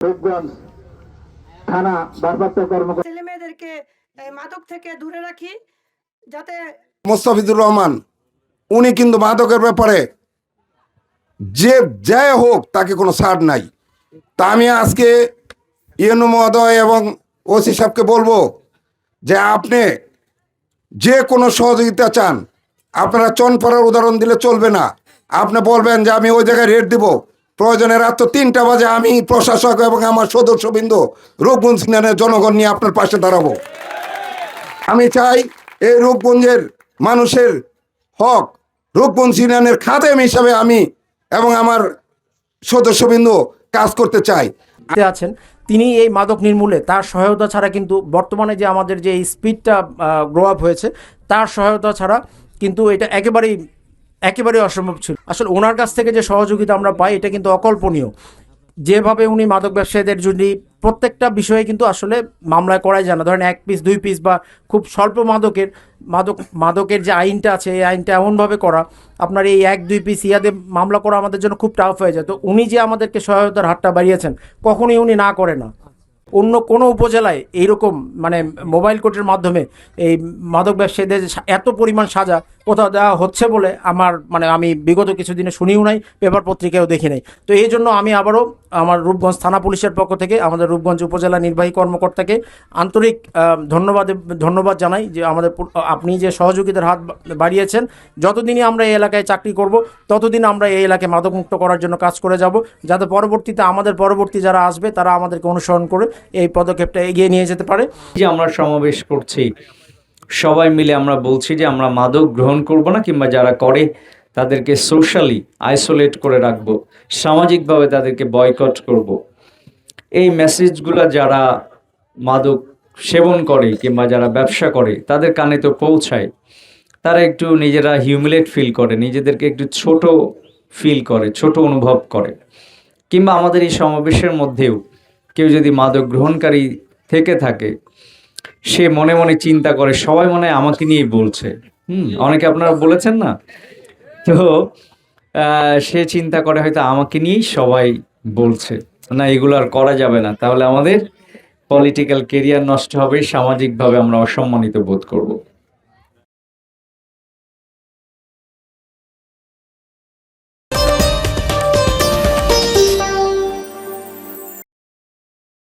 রূপগঞ্জ থানা ভারপ্রাপ্ত কর্মকর্তা ছেলে মেয়েদেরকে মাদক থেকে দূরে রাখি, যাতে মোস্তাফিজুর রহমান উনি কিন্তু মাদকের ব্যাপারে যে যাই হোক তাকে কোনো ছাড় নাই। তা আমি আজকে ইউনু মহোদয় এবং ওসি সাহেবকে বলবো যে আপনি যে কোনো সহযোগিতা চান, আপনারা চনপাড়ার উদাহরণ দিলে চলবে না। আপনি বলবেন যে আমি ওই জায়গায় রেট দিব, প্রয়োজনে রাত 3টা বাজে আমি প্রশাসক এবং আমার সদস্যবৃন্দ রূপগঞ্জ ইউনিয়নের জনগণ নিয়ে আপনার পাশে দাঁড়াবো। আমি চাই এই রূপগঞ্জের মানুষের হক, রূপগঞ্জ ইউনিয়নের খাদেম হিসাবে আমি এবং আমার সদস্যবৃন্দ কাজ করতে চাই। আছেন তিনি এই মাদক নির্মূলে তার সহায়তা ছাড়া কিন্তু বর্তমানে যে আমাদের যে স্পিডটা গ্রো আপ হয়েছে তার সহায়তা ছাড়া কিন্তু এটা একেবারেই অসম্ভব ছিল। আসলে ওনার কাছ থেকে যে সহযোগিতা আমরা পাই এটা কিন্তু অকল্পনীয়। যেভাবে উনি মাদক ব্যবসায়ীদের জন্য প্রত্যেকটা বিষয়ে কিন্তু আসলে মামলায় করাই যায় না। ধরেন 1 পিস 2 পিস বা খুব স্বল্প মাদকের যে আইনটা আছে এই আইনটা এমনভাবে করা, আপনার এই 1-2 পিস ইয়াদে মামলা করা আমাদের জন্য খুব টাফ হয়ে যায়। তো উনি যে আমাদেরকে সহায়তার হাতটা বাড়িয়েছেন কখনোই উনি না করে না। অন্য কোনো উপজেলায় এইরকম মানে মোবাইল কোর্টের মাধ্যমে এই মাদক ব্যবসায়ীদের এত পরিমাণ সাজা কোথাও দেওয়া হচ্ছে বলে আমি বিগত কিছুদিনে শুনিও নাই, পেপার পত্রিকায়ও দেখি নাই। তো এই জন্য আমি আবারও আমার রূপগঞ্জ থানা পুলিশের পক্ষ থেকে আমাদের রূপগঞ্জ উপজেলা নির্বাহী কর্মকর্তাকে আন্তরিক ধন্যবাদ জানাই যে আপনি যে সহযোগিতার হাত বাড়িয়েছেন। যতদিনই আমরা এই এলাকায় চাকরি করব ততদিন আমরা এই এলাকায় মাদকমুক্ত করার জন্য কাজ করে যাব, যাতে পরবর্তীতে আমাদের পরবর্তী যারা আসবে তারা আমাদেরকে অনুসরণ করে এই পদক্ষেপটা এগিয়ে নিয়ে যেতে পারে। যে আমরা সমাবেশ করছি, সবাই মিলে আমরা বলছি যে আমরা মাদক গ্রহণ করব না, কিংবা যারা করে তাদেরকে সোশ্যালি আইসোলেট করে রাখবো, সামাজিকভাবে তাদেরকে বয়কট করব। এই মেসেজগুলো যারা মাদক সেবন করে কিংবা যারা ব্যবসা করে তাদের কানে তো পৌঁছায়, তারা একটু নিজেরা হিউমিলেট ফিল করে, নিজেদেরকে একটু ছোট ফিল করে, ছোট অনুভব করে। কিংবা আমাদের এই সমাবেশের মধ্যেও কেউ যদি মাদক গ্রহণকারী থেকে থাকে, সে মনে মনে চিন্তা করে সবাই মনে হয় আমাকে নিয়েই বলছে। অনেকে আপনারা বলেছেন না, তো সে চিন্তা করে হয়তো আমাকে নিয়েই সবাই বলছে। না, এগুলো আর করা যাবে না, তাহলে আমাদের পলিটিক্যাল কেরিয়ার নষ্ট হবে, সামাজিকভাবে আমরা অসম্মানিত বোধ করব।